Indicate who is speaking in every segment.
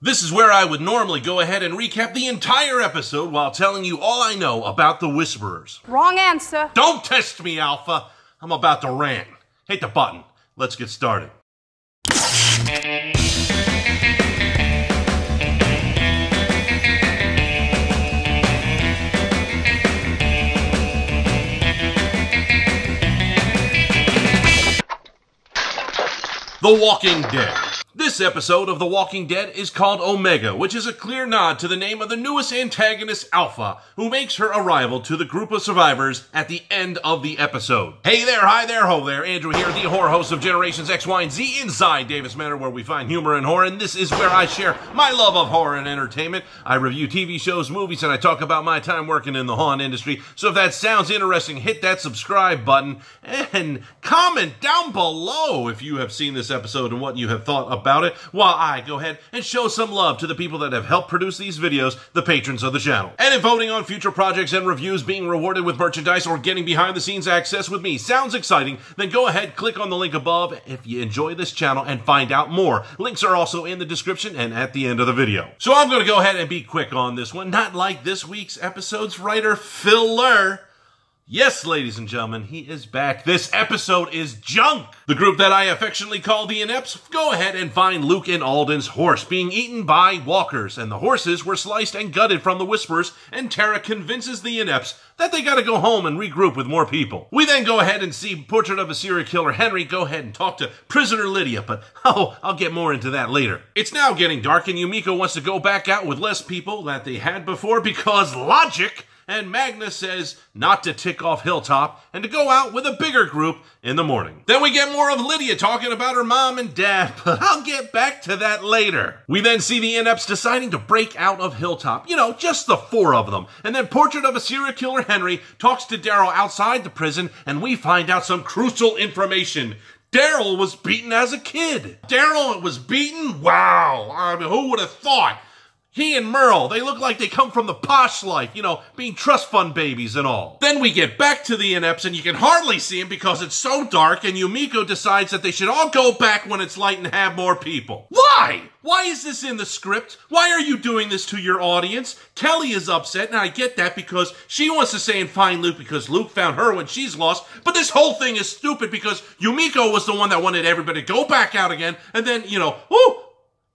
Speaker 1: This is where I would normally go ahead and recap the entire episode while telling you all I know about the Whisperers.
Speaker 2: Wrong answer.
Speaker 1: Don't test me, Alpha. I'm about to rant. Hit the button. Let's get started. The Walking Dead. This episode of The Walking Dead is called Omega, which is a clear nod to the name of the newest antagonist, Alpha, who makes her arrival to the group of survivors at the end of the episode. Hey there, hi there, ho there, Andrew here, the horror host of Generations X, Y, and Z inside Davis Manor, where we find humor and horror, and this is where I share my love of horror and entertainment. I review TV shows, movies, and I talk about my time working in the haunt industry, so if that sounds interesting, hit that subscribe button, and comment down below if you have seen this episode and what you have thought about it, while I go ahead and show some love to the people that have helped produce these videos, the patrons of the channel. And if voting on future projects and reviews, being rewarded with merchandise, or getting behind the scenes access with me sounds exciting, then go ahead, click on the link above if you enjoy this channel and find out more. Links are also in the description and at the end of the video. So I'm going to go ahead and be quick on this one, not like this week's episode's writer, Filler. Yes, ladies and gentlemen, he is back. This episode is junk. The group that I affectionately call the Inepts go ahead and find Luke and Alden's horse being eaten by walkers, and the horses were sliced and gutted from the Whisperers, and Tara convinces the Inepts that they gotta go home and regroup with more people. We then go ahead and see Portrait of a Serial Killer Henry go ahead and talk to prisoner Lydia, but I'll get more into that later. It's now getting dark, and Yumiko wants to go back out with less people that they had before because logic. And Magnus says not to tick off Hilltop and to go out with a bigger group in the morning. Then we get more of Lydia talking about her mom and dad, but I'll get back to that later. We then see the Inepts deciding to break out of Hilltop, just the four of them. And then Portrait of a Serial Killer Henry talks to Daryl outside the prison, and we find out some crucial information. Daryl was beaten as a kid. Daryl was beaten? Wow, I mean, who would have thought? He and Merle, they look like they come from the posh life, being trust fund babies and all. Then we get back to the Inepts, and you can hardly see them because it's so dark, and Yumiko decides that they should all go back when it's light and have more people. Why? Why is this in the script? Why are you doing this to your audience? Kelly is upset, and I get that because she wants to stay and find Luke because Luke found her when she's lost, but this whole thing is stupid because Yumiko was the one that wanted everybody to go back out again, and then,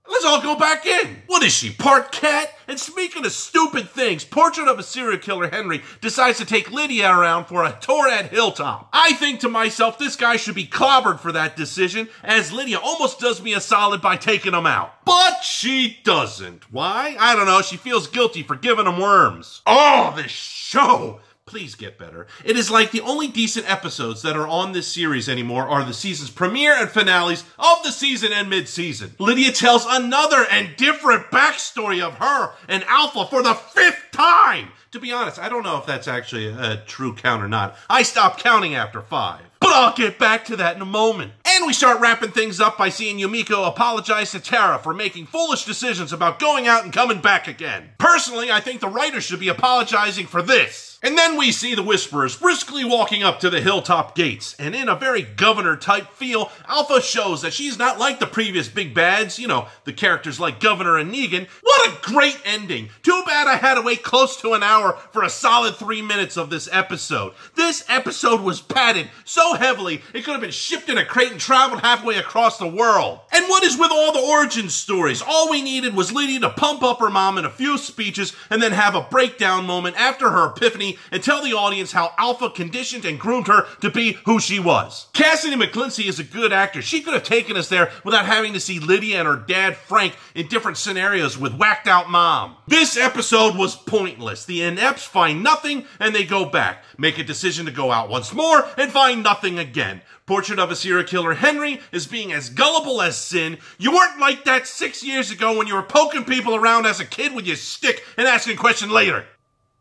Speaker 1: let's all go back in. What is she, part cat? And speaking of stupid things, Portrait of a Serial Killer Henry decides to take Lydia around for a tour at Hilltop. I think to myself, this guy should be clobbered for that decision, as Lydia almost does me a solid by taking him out. But she doesn't. Why? I don't know. She feels guilty for giving him worms. Oh, this show! Please get better. It is like the only decent episodes that are on this series anymore are the season's premiere and finales of the season and mid-season. Lydia tells another and different backstory of her and Alpha for the 5th time. To be honest, I don't know if that's actually a true count or not. I stopped counting after 5. But I'll get back to that in a moment. And we start wrapping things up by seeing Yumiko apologize to Tara for making foolish decisions about going out and coming back again. Personally, I think the writers should be apologizing for this. And then we see the Whisperers briskly walking up to the Hilltop gates, and in a very Governor-type feel, Alpha shows that she's not like the previous big bads, the characters like Governor and Negan. What a great ending! Too bad I had to wait close to an hour for a solid 3 minutes of this episode. This episode was padded so heavily, it could have been shipped in a crate and traveled halfway across the world. And what is with all the origin stories? All we needed was Lydia to pump up her mom in a few speeches and then have a breakdown moment after her epiphany and tell the audience how Alpha conditioned and groomed her to be who she was. Cassidy McClincy is a good actor. She could have taken us there without having to see Lydia and her dad Frank in different scenarios with whacked out mom. This episode was pointless. The Inepts find nothing and they go back, make a decision to go out once more and find nothing again. Portrait of a Serial Killer Henry is being as gullible as sin. You weren't like that 6 years ago when you were poking people around as a kid with your stick and asking questions later.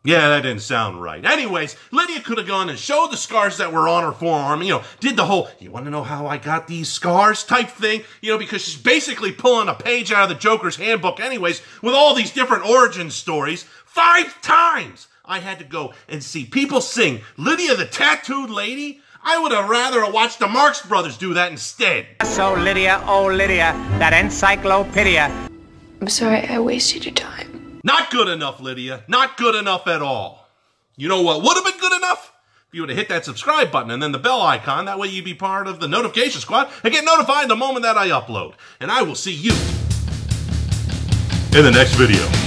Speaker 1: Yeah, that didn't sound right. Anyways, Lydia could have gone and showed the scars that were on her forearm, did the whole, you want to know how I got these scars type thing, because she's basically pulling a page out of the Joker's handbook anyways, with all these different origin stories. 5 times I had to go and see people sing Lydia the Tattooed Lady. I would have rather watched the Marx Brothers do that instead.
Speaker 3: So Lydia, oh Lydia, that encyclopedia.
Speaker 2: I'm sorry I wasted your time.
Speaker 1: Not good enough, Lydia. Not good enough at all. You know what would have been good enough? If you would have hit that subscribe button and then the bell icon. That way you'd be part of the notification squad and get notified the moment that I upload. And I will see you in the next video.